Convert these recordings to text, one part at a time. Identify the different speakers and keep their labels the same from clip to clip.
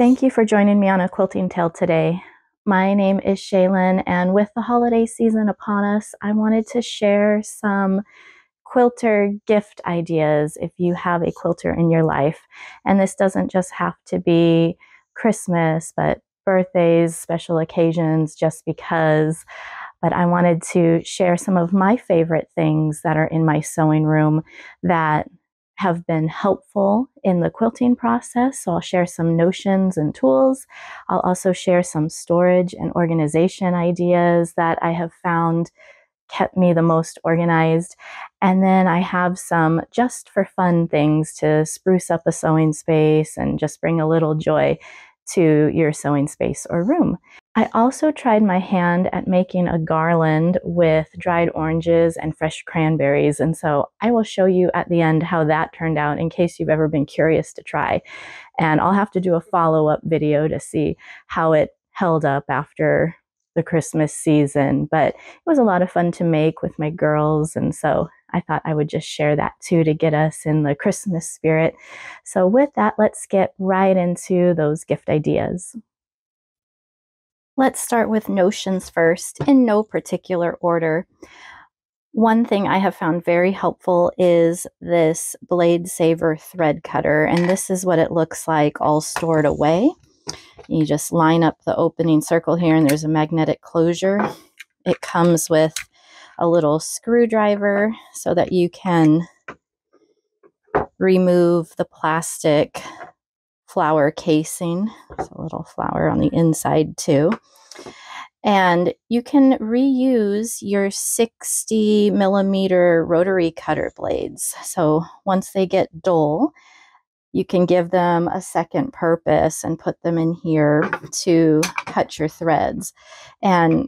Speaker 1: Thank you for joining me on a quilting tale today. My name is Shaylin, and with the holiday season upon us, I wanted to share some quilter gift ideas if you have a quilter in your life. And this doesn't just have to be Christmas, but birthdays, special occasions, just because. But I wanted to share some of my favorite things that are in my sewing room that have been helpful in the quilting process. So I'll share some notions and tools. I'll also share some storage and organization ideas that I have found kept me the most organized. And then I have some just for fun things to spruce up a sewing space and just bring a little joy to your sewing space or room. I also tried my hand at making a garland with dried oranges and fresh cranberries, and so I will show you at the end how that turned out in case you've ever been curious to try. And I'll have to do a follow-up video to see how it held up after the Christmas season, but it was a lot of fun to make with my girls, and so I thought I would just share that too to get us in the Christmas spirit. So with that, let's get right into those gift ideas. Let's start with notions first, in no particular order. One thing I have found very helpful is this Blade Saver thread cutter, and this is what it looks like all stored away. You just line up the opening circle here, and there's a magnetic closure. It comes with a little screwdriver so that you can remove the plastic flower casing. There's a little flower on the inside too. And you can reuse your 60 millimeter rotary cutter blades. So once they get dull, you can give them a second purpose and put them in here to cut your threads. And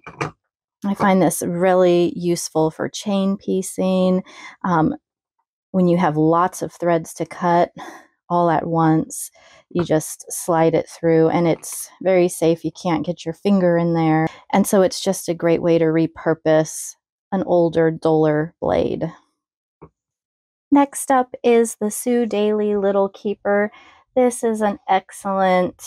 Speaker 1: I find this really useful for chain piecing. When you have lots of threads to cut all at once, you just slide it through, and it's very safe. You can't get your finger in there. And so it's just a great way to repurpose an older, duller blade. Next up is the Sue Daily Little Keeper. This is an excellent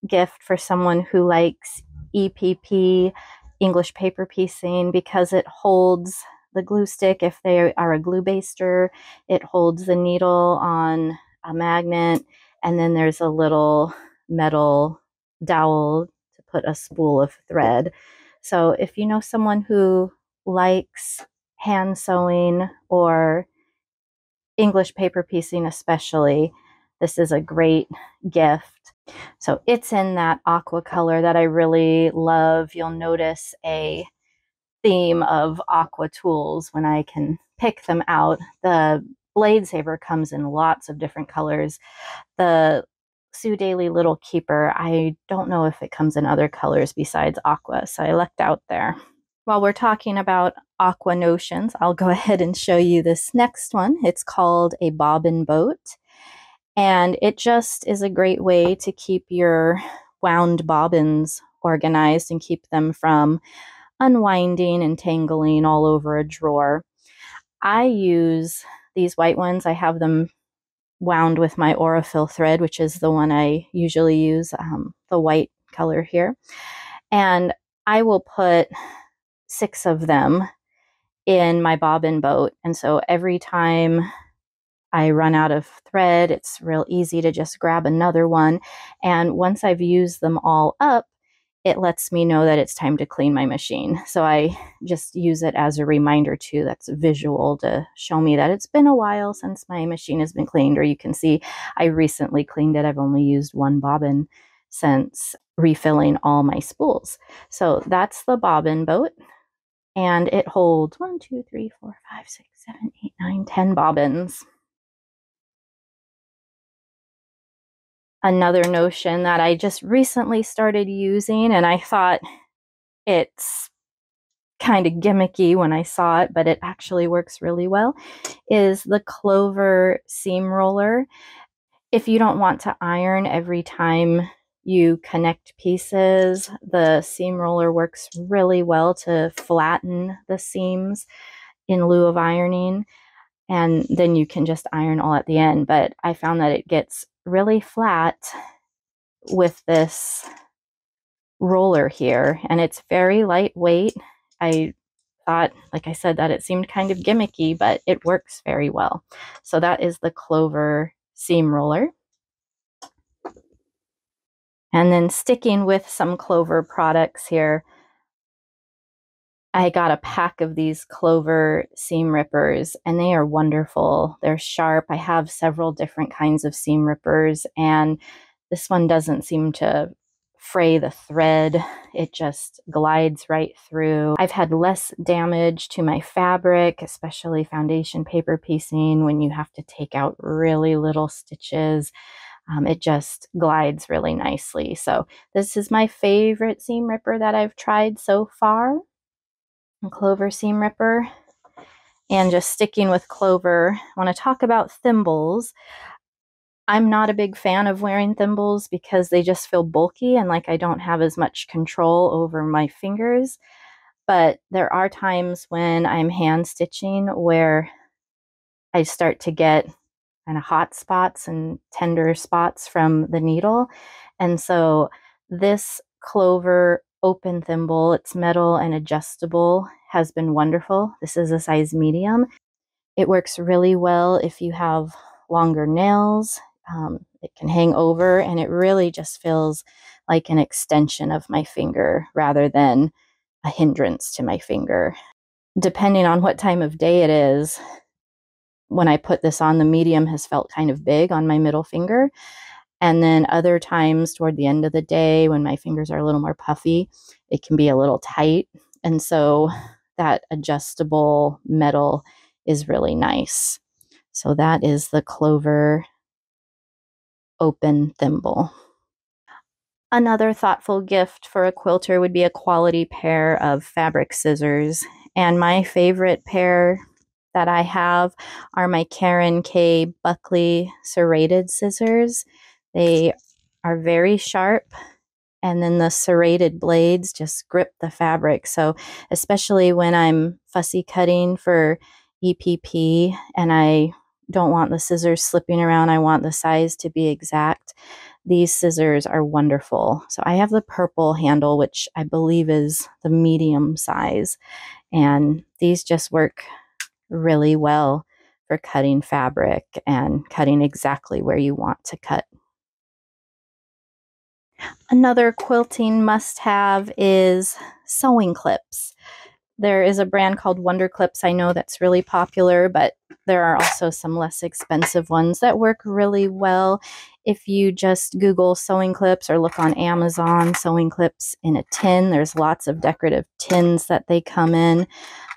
Speaker 1: gift for someone who likes EPP, English paper piecing, because it holds the glue stick if they are a glue baster. It holds the needle on a magnet, and then there's a little metal dowel to put a spool of thread. So if you know someone who likes hand sewing or English paper piecing especially, this is a great gift. So it's in that aqua color that I really love. You'll notice a theme of aqua tools when I can pick them out. The Blade Saver comes in lots of different colors. The Sue Daily Little Keeper, I don't know if it comes in other colors besides aqua, so I lucked out there. While we're talking about aqua notions, I'll go ahead and show you this next one. It's called a bobbin boat, and it just is a great way to keep your wound bobbins organized and keep them from unwinding and tangling all over a drawer. I use these white ones. I have them wound with my Aurifil thread, which is the one I usually use, the white color here. And I will put 6 of them in my bobbin boat. And so every time I run out of thread, it's real easy to just grab another one. And once I've used them all up, it lets me know that it's time to clean my machine. So I just use it as a reminder too. That's visual to show me that it's been a while since my machine has been cleaned, or you can see I recently cleaned it. I've only used one bobbin since refilling all my spools. So that's the bobbin boat, and it holds 1, 2, 3, 4, 5, 6, 7, 8, 9, 10 bobbins. Another notion that I just recently started using, and I thought it's kind of gimmicky when I saw it, but it actually works really well, is the Clover seam roller. If you don't want to iron every time you connect pieces, the seam roller works really well to flatten the seams in lieu of ironing, and then you can just iron all at the end. But I found that it gets really flat with this roller here, and it's very lightweight. I thought, like I said, that it seemed kind of gimmicky, but it works very well. So that is the Clover seam roller. And then sticking with some Clover products here, I got a pack of these Clover seam rippers, and they are wonderful. They're sharp. I have several different kinds of seam rippers, and this one doesn't seem to fray the thread. It just glides right through. I've had less damage to my fabric, especially foundation paper piecing when you have to take out really little stitches. It just glides really nicely. So this is my favorite seam ripper that I've tried so far. Clover seam ripper. And just sticking with Clover, I want to talk about thimbles. I'm not a big fan of wearing thimbles because they just feel bulky and like I don't have as much control over my fingers. But there are times when I'm hand stitching where I start to get kind of hot spots and tender spots from the needle. And so this Clover open thimble, it's metal and adjustable, has been wonderful. This is a size medium. It works really well if you have longer nails. It can hang over, and it really just feels like an extension of my finger rather than a hindrance to my finger. Depending on what time of day it is, when I put this on, the medium has felt kind of big on my middle finger. And then other times toward the end of the day when my fingers are a little more puffy, it can be a little tight. And so that adjustable metal is really nice. So that is the Clover open thimble. Another thoughtful gift for a quilter would be a quality pair of fabric scissors. And my favorite pair that I have are my Karen K Buckley serrated scissors. They are very sharp, and then the serrated blades just grip the fabric. So especially when I'm fussy cutting for EPP and I don't want the scissors slipping around, I want the size to be exact, these scissors are wonderful. So I have the purple handle, which I believe is the medium size, and these just work really well for cutting fabric and cutting exactly where you want to cut. Another quilting must-have is sewing clips. There is a brand called Wonder Clips I know that's really popular, but there are also some less expensive ones that work really well. If you just Google sewing clips or look on Amazon, sewing clips in a tin, there's lots of decorative tins that they come in,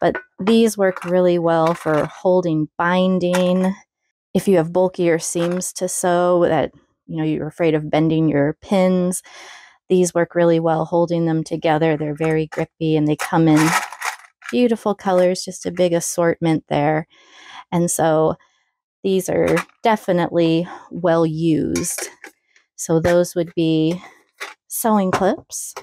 Speaker 1: but these work really well for holding binding. If you have bulkier seams to sew that you're afraid of bending your pins, these work really well holding them together. They're very grippy and they come in beautiful colors, just a big assortment there. And so these are definitely well used. So those would be sewing clips.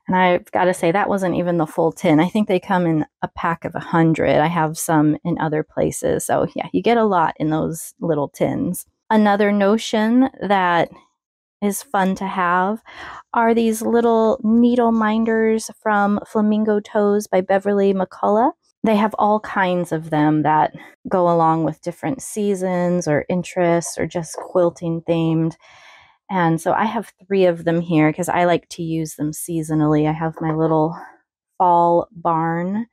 Speaker 1: And I've got to say, that wasn't even the full tin. I think they come in a pack of 100. I have some in other places. So yeah, you get a lot in those little tins. Another notion that is fun to have are these little needle minders from Flamingo Toes by Beverly McCullough. They have all kinds of them that go along with different seasons or interests or just quilting themed. And so I have 3 of them here because I like to use them seasonally. I have my little fall barn.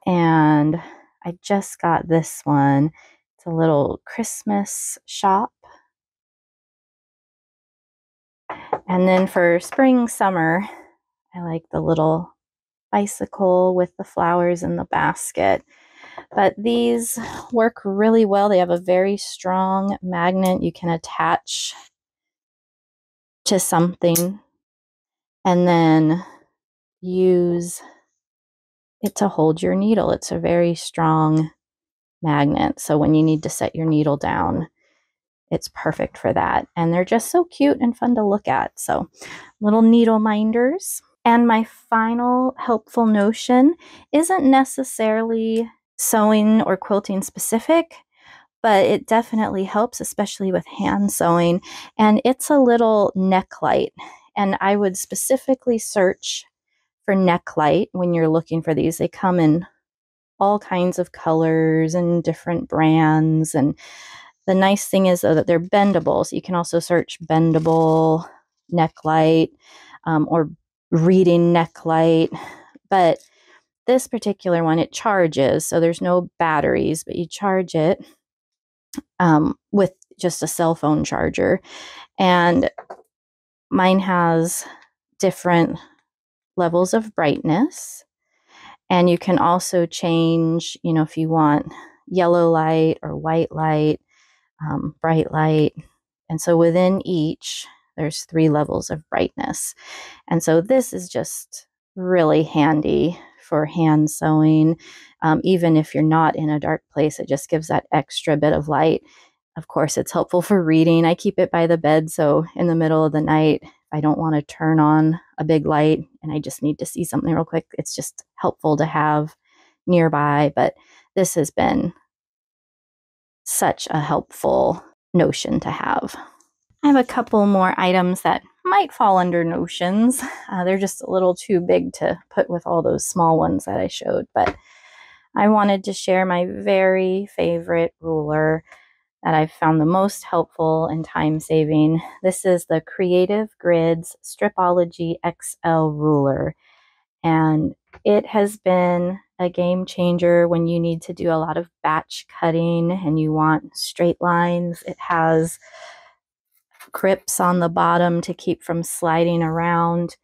Speaker 1: And I just got this one. It's a little Christmas shop. And then for spring, summer, I like the little bicycle with the flowers in the basket. But these work really well. They have a very strong magnet you can attach to something and then use it to hold your needle. It's a very strong magnet. So when you need to set your needle down, it's perfect for that. And they're just so cute and fun to look at. So little needle minders. And my final helpful notion isn't necessarily sewing or quilting specific, but it definitely helps, especially with hand sewing. And it's a little neck light. And I would specifically search for neck light when you're looking for these. They come in all kinds of colors and different brands. And the nice thing is, though, that they're bendable. So you can also search bendable neck light or reading neck light. But this particular one, it charges. So there's no batteries, but you charge it with just a cell phone charger. And mine has different levels of brightness. And you can also change, you know, if you want yellow light or white light, bright light. And so within each, there's 3 levels of brightness. And so this is just really handy for hand sewing. Even if you're not in a dark place, it just gives that extra bit of light. Of course, it's helpful for reading. I keep it by the bed, so in the middle of the night, I don't want to turn on a big light and I just need to see something real quick. It's just helpful to have nearby. But this has been such a helpful notion to have. I have a couple more items that might fall under notions. They're just a little too big to put with all those small ones that I showed, but I wanted to share my very favorite ruler that I've found the most helpful and time-saving. This is the Creative Grids Stripology XL ruler, and it has been a game changer when you need to do a lot of batch cutting and you want straight lines. It has grips on the bottom to keep from sliding around.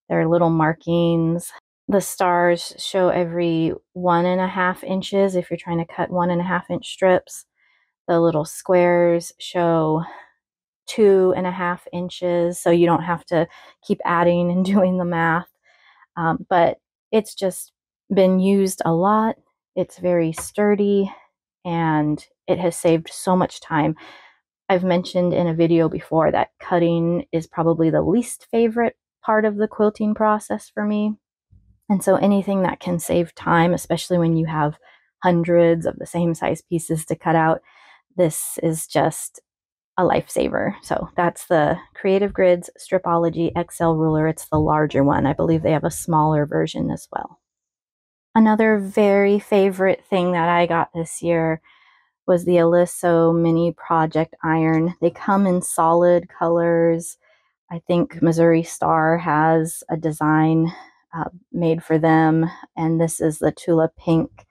Speaker 1: There are little markings. The stars show every 1.5 inches if you're trying to cut 1.5-inch strips. The little squares show 2.5 inches, so you don't have to keep adding and doing the math. But it's just been used a lot. It's very sturdy and it has saved so much time. I've mentioned in a video before that cutting is probably the least favorite part of the quilting process for me. And so anything that can save time, especially when you have hundreds of the same size pieces to cut out, this is just a lifesaver. So that's the Creative Grids Stripology XL ruler. It's the larger one. I believe they have a smaller version as well. Another very favorite thing that I got this year was the Aliso Mini Project Iron. They come in solid colors. I think Missouri Star has a design made for them, and this is the Tula Pink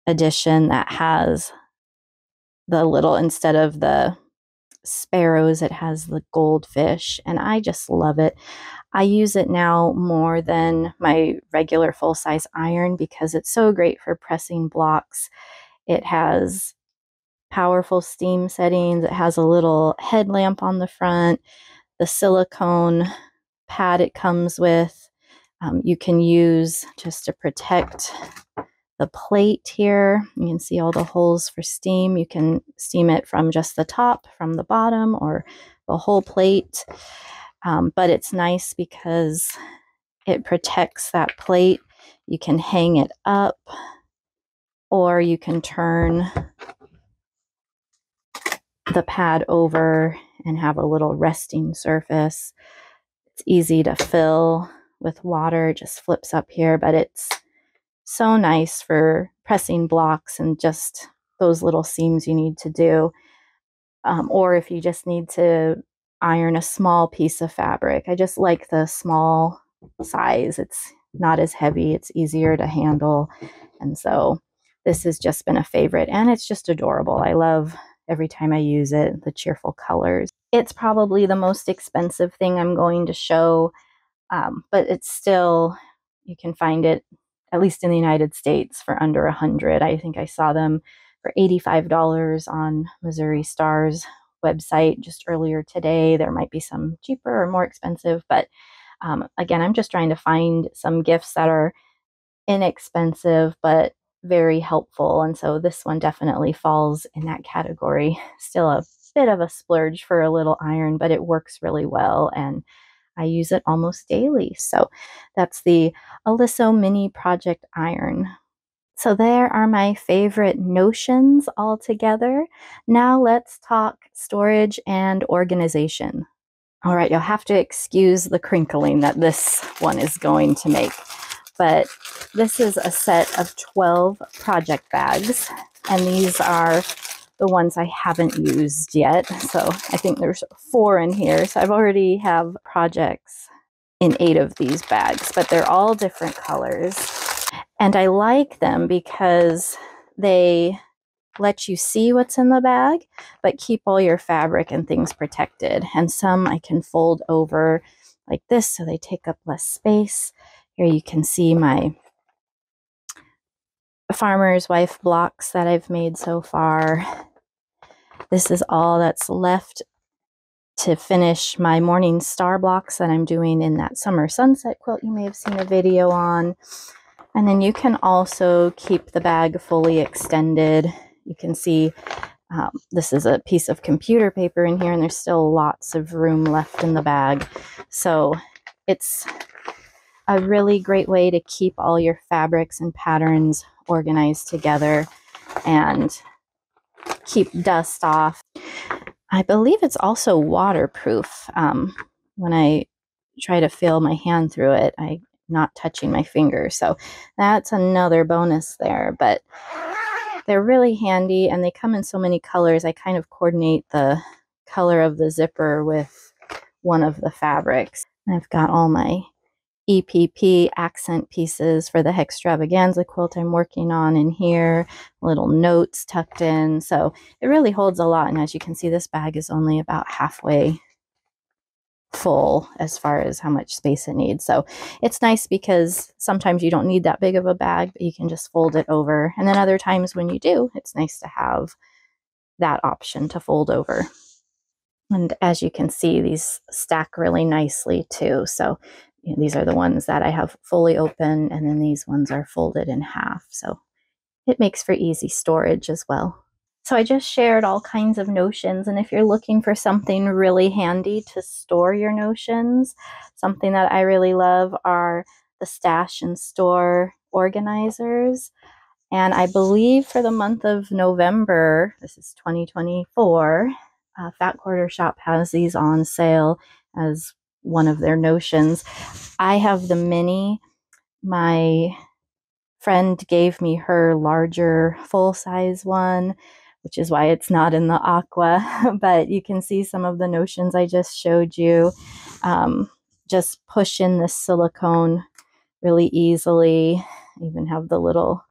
Speaker 1: edition that has the little, instead of the sparrows, it has the goldfish, and I just love it. I use it now more than my regular full-size iron because it's so great for pressing blocks. It has powerful steam settings. It has a little headlamp on the front. The silicone pad it comes with, you can use just to protect the plate here. You can see all the holes for steam. You can steam it from just the top, from the bottom, or the whole plate. But it's nice because it protects that plate. You can hang it up, or you can turn the pad over and have a little resting surface. It's easy to fill with water. It just flips up here, but it's so nice for pressing blocks and just those little seams you need to do. Or if you just need to iron a small piece of fabric. I just like the small size. It's not as heavy. It's easier to handle. And so this has just been a favorite, and it's just adorable. I love every time I use it, the cheerful colors. It's probably the most expensive thing I'm going to show, but it's still, you can find it, at least in the United States, for under $100. I think I saw them for $85 on Missouri Star's website just earlier today. There might be some cheaper or more expensive, but again, I'm just trying to find some gifts that are inexpensive but very helpful, and so this one definitely falls in that category. Still a bit of a splurge for a little iron, but it works really well, and I use it almost daily. So that's the Aliso Mini Project Iron. So there are my favorite notions all together. Now let's talk storage and organization. All right, you'll have to excuse the crinkling that this one is going to make, but this is a set of 12 project bags, and these are the ones I haven't used yet. So I think there's 4 in here. So I've already have projects in 8 of these bags, but they're all different colors. And I like them because they let you see what's in the bag, but keep all your fabric and things protected. And some I can fold over like this so they take up less space. Here you can see my farmer's wife blocks that I've made so far. This is all that's left to finish my morning star blocks that I'm doing in that summer sunset quilt you may have seen a video on. And then you can also keep the bag fully extended. You can see this is a piece of computer paper in here, and there's still lots of room left in the bag. So it's a really great way to keep all your fabrics and patterns organized together and keep dust off. I believe it's also waterproof. When I try to feel my hand through it, I'm not touching my fingers. So that's another bonus there, but they're really handy and they come in so many colors. I kind of coordinate the color of the zipper with one of the fabrics. I've got all my EPP accent pieces for the extravaganza quilt I'm working on in here, little notes tucked in. So it really holds a lot. And as you can see, this bag is only about halfway full as far as how much space it needs. So it's nice because sometimes you don't need that big of a bag, but you can just fold it over. And then other times when you do, it's nice to have that option to fold over. And as you can see, these stack really nicely too. So these are the ones that I have fully open, and then these ones are folded in half. So it makes for easy storage as well. So I just shared all kinds of notions, and if you're looking for something really handy to store your notions, something that I really love are the stash and store organizers. And I believe for the month of November, this is 2024, Fat Quarter Shop has these on sale as one of their notions. I have the mini. My friend gave me her larger full-size one, which is why it's not in the aqua, but you can see some of the notions I just showed you. Just push in this silicone really easily. Even have the little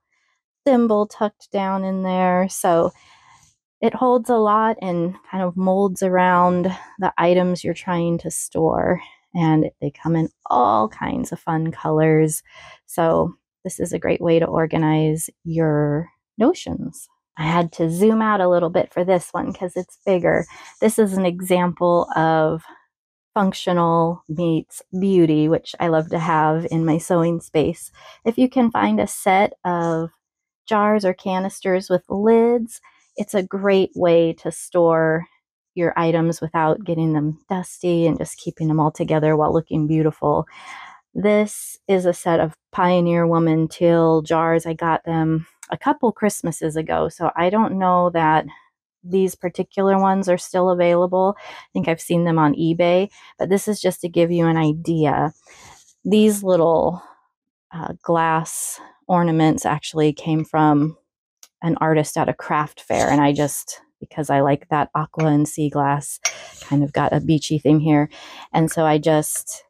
Speaker 1: thimble tucked down in there. So it holds a lot and kind of molds around the items you're trying to store. And they come in all kinds of fun colors. So this is a great way to organize your notions. I had to zoom out a little bit for this one because it's bigger. This is an example of functional meets beauty, which I love to have in my sewing space. If you can find a set of jars or canisters with lids, it's a great way to store your items without getting them dusty and just keeping them all together while looking beautiful. This is a set of Pioneer Woman teal jars. I got them a couple Christmases ago, so I don't know that these particular ones are still available. I think I've seen them on eBay, but this is just to give you an idea. These little glass ornaments actually came from an artist at a craft fair, and I just, because I like that aqua and sea glass, kind of got a beachy theme here, and so I just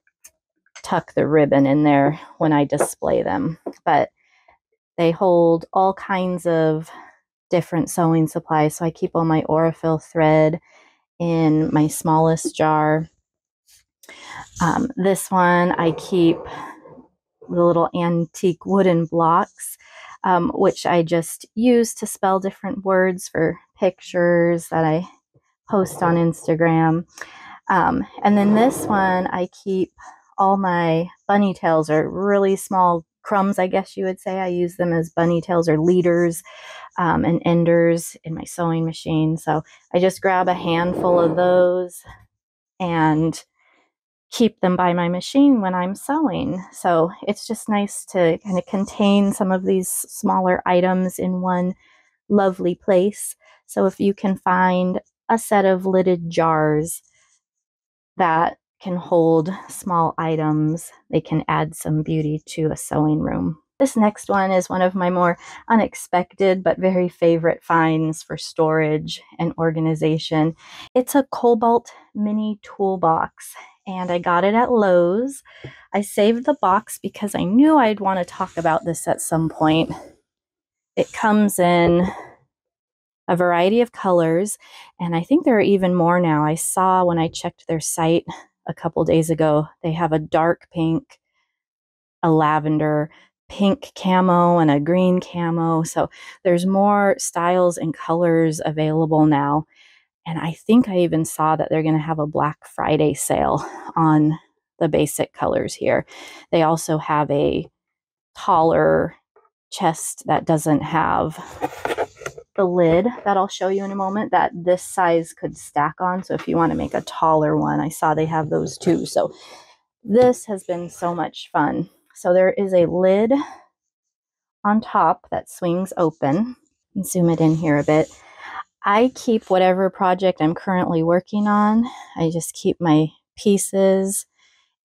Speaker 1: tuck the ribbon in there when I display them. But they hold all kinds of different sewing supplies, so I keep all my Aurifil thread in my smallest jar. This one I keep the little antique wooden blocks, which I just use to spell different words for pictures that I post on Instagram. And then this one I keep all my bunny tails, or really small crumbs, I guess you would say. I use them as bunny tails or leaders and enders in my sewing machine. So I just grab a handful of those and keep them by my machine when I'm sewing. So it's just nice to kind of contain some of these smaller items in one lovely place. So if you can find a set of lidded jars that can hold small items, they can add some beauty to a sewing room. This next one is one of my more unexpected but very favorite finds for storage and organization. It's a Cobalt mini toolbox, and I got it at Lowe's. I saved the box because I knew I'd want to talk about this at some point. It comes in a variety of colors, and I think there are even more now. I saw when I checked their site a couple days ago, they have a dark pink, a lavender, pink camo, and a green camo. So there's more styles and colors available now. And I think I even saw that they're going to have a Black Friday sale on the basic colors here. They also have a taller chest that doesn't have the lid that I'll show you in a moment that this size could stack on. So if you want to make a taller one, I saw they have those too. So this has been so much fun. So there is a lid on top that swings open. Zoom it in here a bit. I keep whatever project I'm currently working on. I just keep my pieces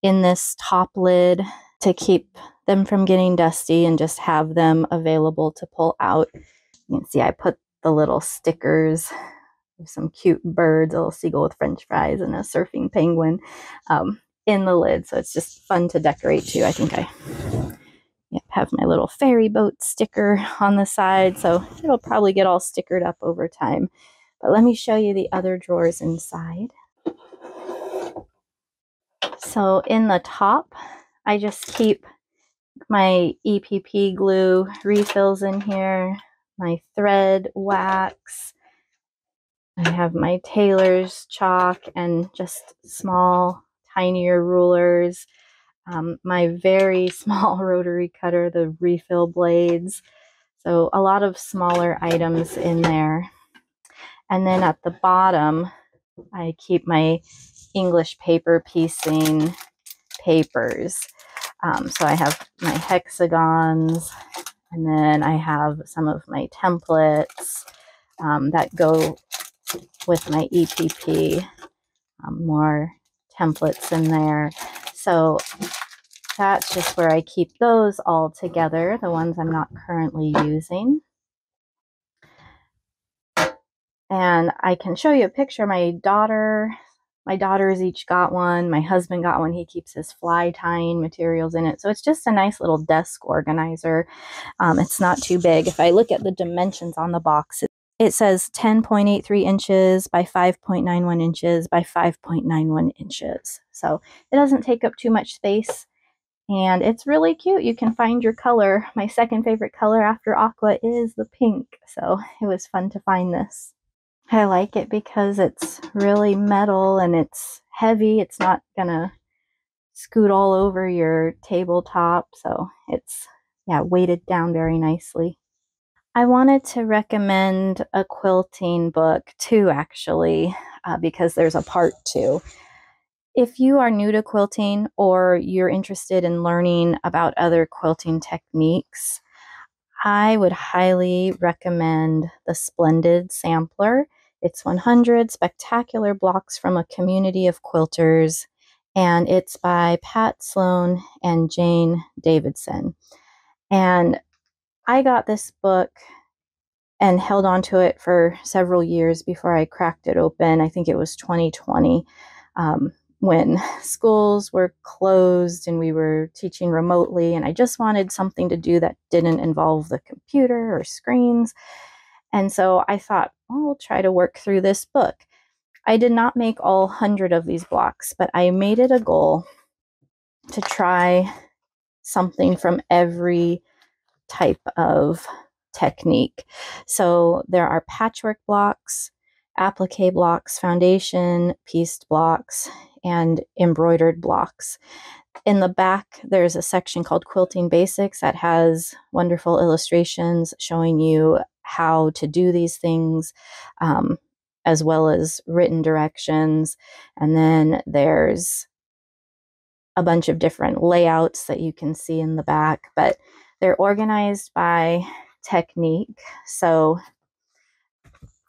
Speaker 1: in this top lid to keep them from getting dusty and just have them available to pull out. You can see I put the little stickers. There's some cute birds, a little seagull with french fries and a surfing penguin in the lid. So it's just fun to decorate too. I think I have my little ferry boat sticker on the side. So it'll probably get all stickered up over time. But let me show you the other drawers inside. So in the top, I just keep my EPP glue refills in here, my thread wax. I have my tailor's chalk and just small, tinier rulers. My very small rotary cutter, the refill blades. So a lot of smaller items in there. And then at the bottom, I keep my English paper piecing papers. So I have my hexagons, and then I have some of my templates that go with my EPP, more templates in there. So that's just where I keep those all together, the ones I'm not currently using. And I can show you a picture. My daughters each got one. My husband got one. He keeps his fly tying materials in it. So it's just a nice little desk organizer. It's not too big. If I look at the dimensions on the box, it says 10.83 inches by 5.91 inches by 5.91 inches. So it doesn't take up too much space. And it's really cute. You can find your color. My second favorite color after aqua is the pink. So it was fun to find this. I like it because it's really metal and it's heavy. It's not gonna scoot all over your tabletop. So it's, yeah, weighted down very nicely. I wanted to recommend a quilting book too, actually, because there's a part 2. If you are new to quilting or you're interested in learning about other quilting techniques, I would highly recommend the Splendid Sampler. It's 100 spectacular blocks from a community of quilters, and it's by Pat Sloan and Jane Davidson. And I got this book and held on to it for several years before I cracked it open. I think it was 2020. When schools were closed and we were teaching remotely, and I just wanted something to do that didn't involve the computer or screens. And so I thought, oh, I'll try to work through this book. I did not make all 100 of these blocks, but I made it a goal to try something from every type of technique. So there are patchwork blocks, applique blocks, foundation, pieced blocks, and embroidered blocks. In the back, there's a section called Quilting Basics that has wonderful illustrations showing you how to do these things, as well as written directions. And then there's a bunch of different layouts that you can see in the back, but they're organized by technique. So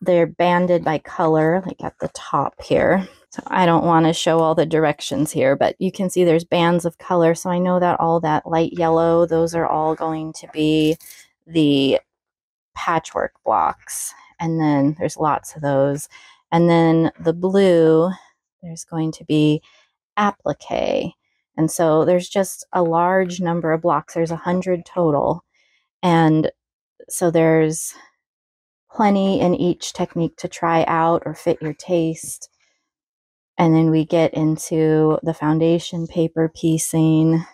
Speaker 1: they're banded by color, like at the top here. So I don't want to show all the directions here, but you can see there's bands of color. So I know that all that light yellow, those are all going to be the patchwork blocks. And then there's lots of those. And then the blue, there's going to be applique. And so there's just a large number of blocks. There's 100 total. And so there's plenty in each technique to try out or fit your taste. And then we get into the foundation paper piecing.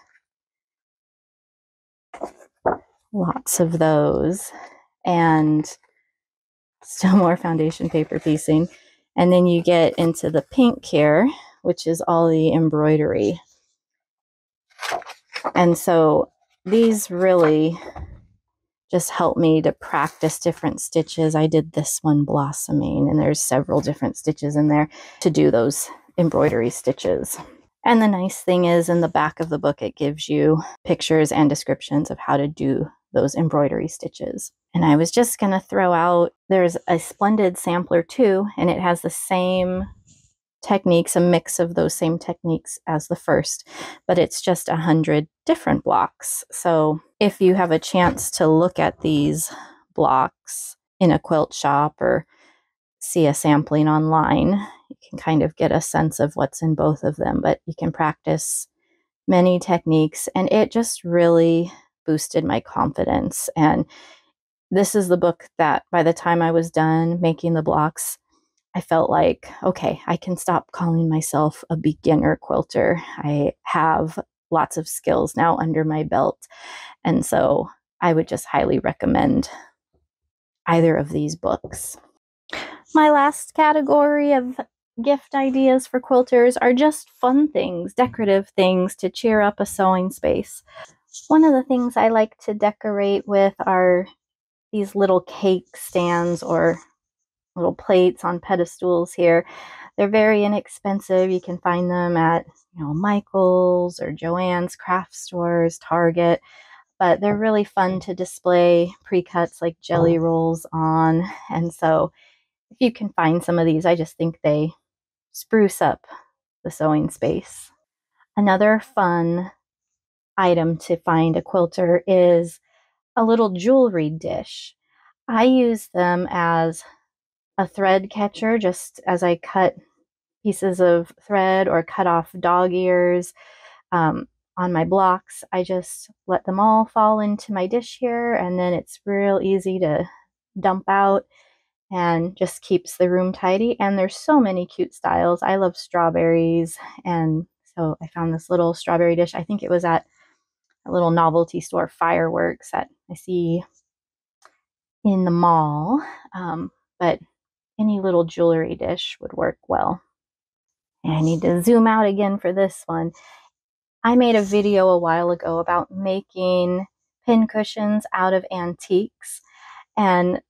Speaker 1: Lots of those. And still more foundation paper piecing. And then you get into the pink here, which is all the embroidery. And so these really just help me to practice different stitches. I did this one blossoming, and there's several different stitches in there to do those embroidery stitches. And the nice thing is, in the back of the book, it gives you pictures and descriptions of how to do those embroidery stitches. And I was just going to throw out, there's a splendid sampler too, and it has the same techniques, a mix of those same techniques as the first, but it's just 100 different blocks. So if you have a chance to look at these blocks in a quilt shop or see a sampling online, you can kind of get a sense of what's in both of them, but you can practice many techniques, and it just really boosted my confidence. And this is the book that by the time I was done making the blocks, I felt like, okay, I can stop calling myself a beginner quilter. I have lots of skills now under my belt. And so I would just highly recommend either of these books. My last category of gift ideas for quilters are just fun things, decorative things to cheer up a sewing space. One of the things I like to decorate with are these little cake stands or little plates on pedestals here. They're very inexpensive. You can find them at, Michael's or Joann's craft stores, Target, but they're really fun to display pre-cuts like jelly rolls on. And so if you can find some of these, I just think they spruce up the sewing space. Another fun item to find a quilter is a little jewelry dish. I use them as a thread catcher, just as I cut pieces of thread or cut off dog ears on my blocks. I just let them all fall into my dish here, and then it's real easy to dump out and just keeps the room tidy. And there's so many cute styles. I love strawberries, and so I found this little strawberry dish. I think it was at a little novelty store, Fireworks, that I see in the mall, but any little jewelry dish would work well. And I need to zoom out again for this one. I made a video a while ago about making pin cushions out of antiques, and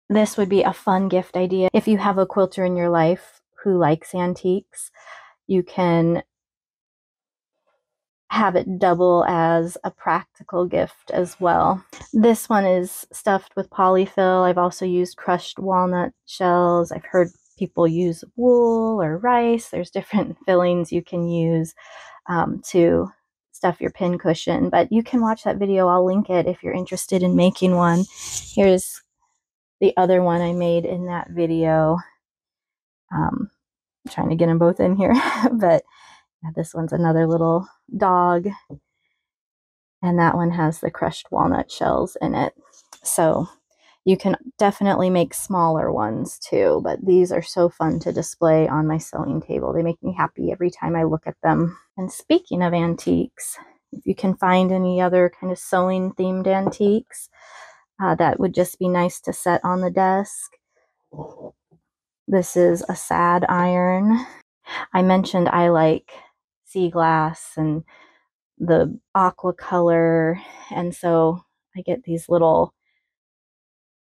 Speaker 1: this would be a fun gift idea. If you have a quilter in your life who likes antiques, you can have it double as a practical gift as well. This one is stuffed with polyfill. I've also used crushed walnut shells. I've heard people use wool or rice. There's different fillings you can use to stuff your pin cushion, but you can watch that video. I'll link it if you're interested in making one. Here's the other one I made in that video. I'm trying to get them both in here, but yeah, this one's another little dog, and that one has the crushed walnut shells in it. So you can definitely make smaller ones too, but these are so fun to display on my sewing table. They make me happy every time I look at them. And speaking of antiques, if you can find any other kind of sewing themed antiques, that would just be nice to set on the desk. This is a sad iron. I mentioned I like sea glass and the aqua color, and so I get these little,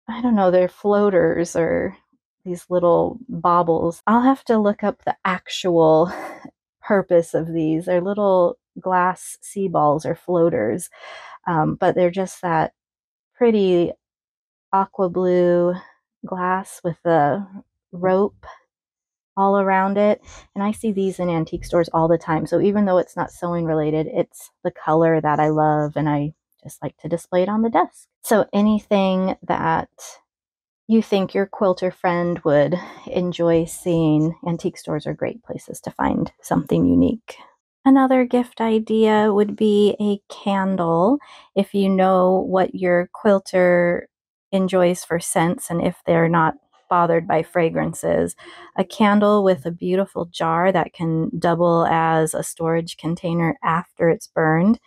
Speaker 1: I don't know, they're floaters or these little baubles. I'll have to look up the actual purpose of these. They're little glass sea balls or floaters, but they're just that pretty aqua blue glass with the rope all around it. And I see these in antique stores all the time. So even though it's not sewing related, it's the color that I love, and I just like to display it on the desk. So anything that you think your quilter friend would enjoy seeing, antique stores are great places to find something unique. Another gift idea would be a candle. If you know what your quilter enjoys for scents, and if they're not bothered by fragrances, a candle with a beautiful jar that can double as a storage container after it's burned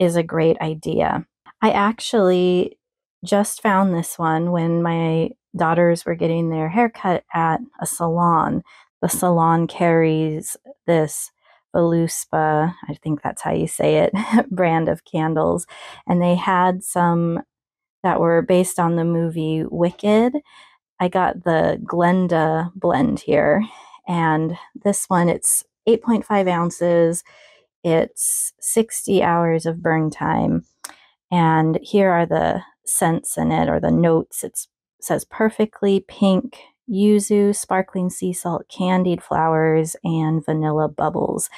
Speaker 1: is a great idea. I actually just found this one when my daughters were getting their haircut at a salon. The salon carries this Voluspa, I think that's how you say it, brand of candles. And they had some that were based on the movie Wicked. I got the Glenda blend here. And this one, it's 8.5 ounces. It's 60 hours of burn time. And here are the scents in it, or the notes. It says perfectly pink yuzu, sparkling sea salt, candied flowers, and vanilla bubbles.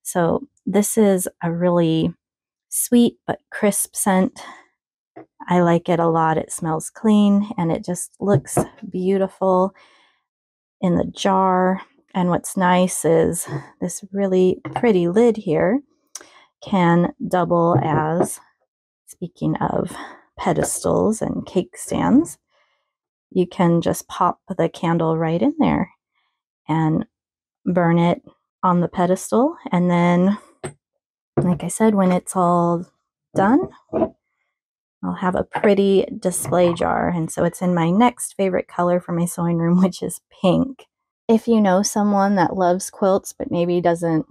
Speaker 1: So this is a really sweet but crisp scent. I like it a lot. It smells clean and it just looks beautiful in the jar. And what's nice is this really pretty lid here can double as, speaking of pedestals and cake stands, you can just pop the candle right in there and burn it on the pedestal. And then, like I said, when it's all done, I'll have a pretty display jar. And so it's in my next favorite color for my sewing room, which is pink. If you know someone that loves quilts but maybe doesn't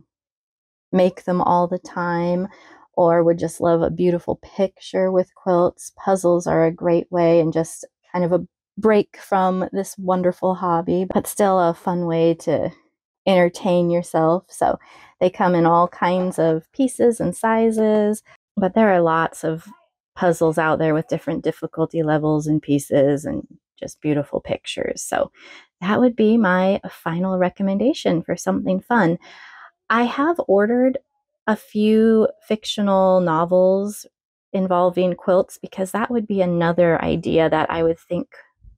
Speaker 1: make them all the time, or would just love a beautiful picture with quilts, puzzles are a great way, and just kind of a break from this wonderful hobby, but still a fun way to entertain yourself. So they come in all kinds of pieces and sizes, but there are lots of puzzles out there with different difficulty levels and pieces and just beautiful pictures. So that would be my final recommendation for something fun. I have ordered a few fictional novels involving quilts, because that would be another idea that I would think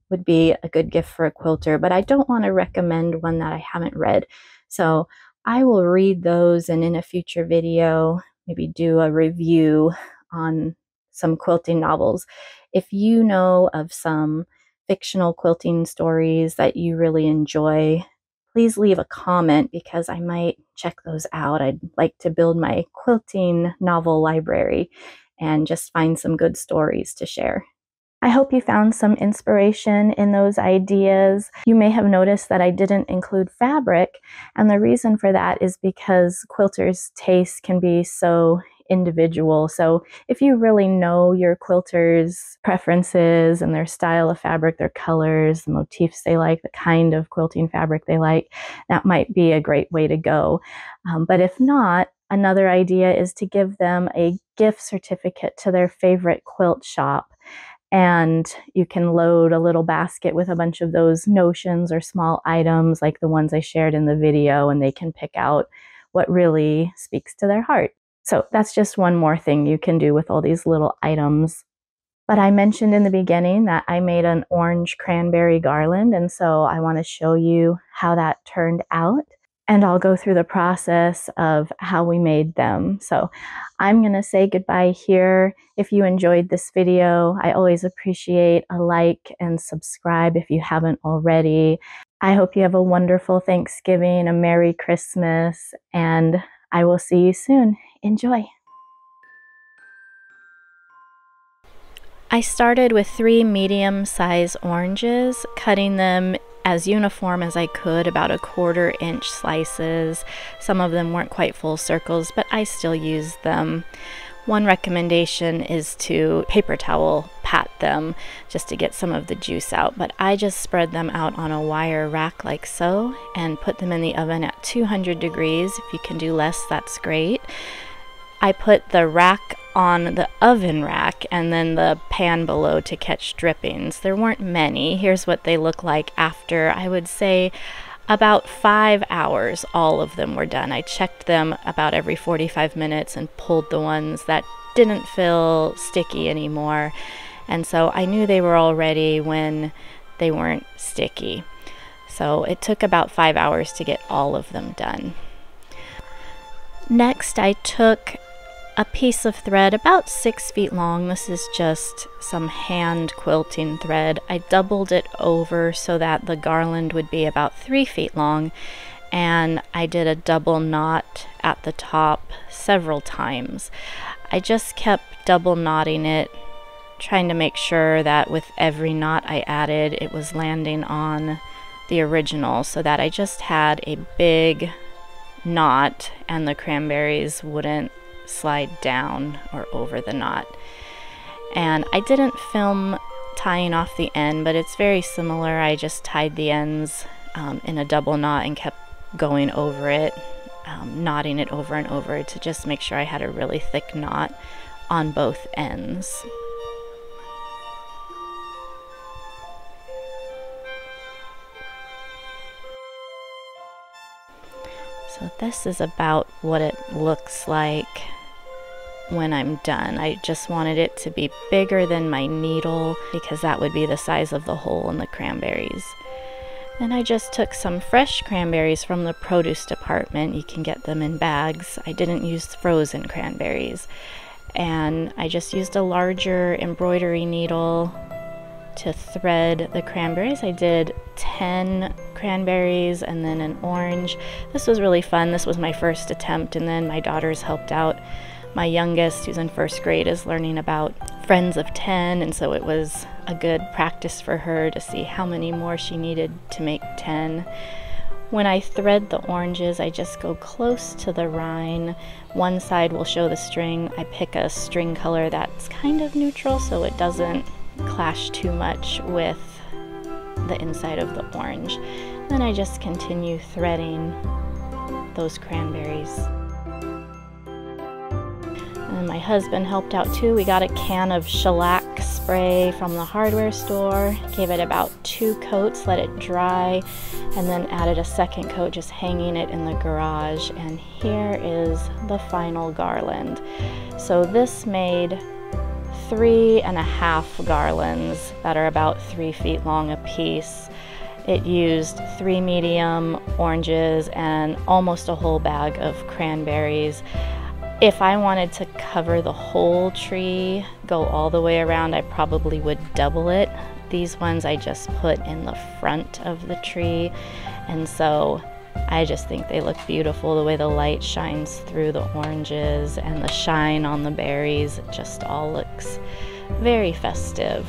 Speaker 1: would be a good gift for a quilter, but I don't want to recommend one that I haven't read. So I will read those, and in a future video, maybe do a review on some quilting novels. If you know of some fictional quilting stories that you really enjoy, please leave a comment, because I might check those out. I'd like to build my quilting novel library and just find some good stories to share. I hope you found some inspiration in those ideas. You may have noticed that I didn't include fabric, and the reason for that is because quilters' taste can be so individual. So if you really know your quilters' preferences and their style of fabric, their colors, the motifs they like, the kind of quilting fabric they like, that might be a great way to go. But if not, another idea is to give them a gift certificate to their favorite quilt shop. And you can load a little basket with a bunch of those notions or small items like the ones I shared in the video, and they can pick out what really speaks to their heart. So that's just one more thing you can do with all these little items. But I mentioned in the beginning that I made an orange cranberry garland, and so I want to show you how that turned out. And I'll go through the process of how we made them. So I'm going to say goodbye here. If you enjoyed this video, I always appreciate a like and subscribe if you haven't already. I hope you have a wonderful Thanksgiving, a Merry Christmas, and I will see you soon. Enjoy. I started with 3 medium-size oranges, cutting them as uniform as I could, about 1/4 inch slices. Some of them weren't quite full circles, but I still used them. One recommendation is to paper towel pat them just to get some of the juice out, but I just spread them out on a wire rack like so and put them in the oven at 200 degrees. If you can do less, that's great. I put the rack on the oven rack and then the pan below to catch drippings. There weren't many. Here's what they look like after, I would say, about 5 hours. All of them were done. I checked them about every 45 minutes and pulled the ones that didn't feel sticky anymore. And so I knew they were all ready when they weren't sticky. So it took about 5 hours to get all of them done. Next, I took a piece of thread about 6 feet long. This is just some hand quilting thread. I doubled it over so that the garland would be about 3 feet long, and I did a double knot at the top several times. I just kept double knotting it, trying to make sure that with every knot I added, it was landing on the original, so that I just had a big knot and the cranberries wouldn't slide down or over the knot. And I didn't film tying off the end, but it's very similar. I just tied the ends in a double knot and kept going over it, knotting it over and over to just make sure I had a really thick knot on both ends. So this is about what it looks like when I'm done. I just wanted it to be bigger than my needle because that would be the size of the hole in the cranberries. Then I just took some fresh cranberries from the produce department. You can get them in bags. I didn't use frozen cranberries. And I just used a larger embroidery needle to thread the cranberries. I did 10 cranberries and then an orange. This was really fun. This was my first attempt, and then my daughters helped out. My youngest, who's in first grade, is learning about friends of 10, and so it was a good practice for her to see how many more she needed to make 10. When I thread the oranges, I just go close to the rind. One side will show the string. I pick a string color that's kind of neutral so it doesn't clash too much with the inside of the orange. Then I just continue threading those cranberries. And my husband helped out too. We got a can of shellac spray from the hardware store, gave it about 2 coats, let it dry, and then added a second coat, just hanging it in the garage. And here is the final garland. So this made 3.5 garlands that are about 3 feet long a piece. It used 3 medium oranges and almost a whole bag of cranberries. If I wanted to cover the whole tree, go all the way around, I probably would double it. These ones I just put in the front of the tree, and so I just think they look beautiful. The way the light shines through the oranges and the shine on the berries, it just all looks very festive.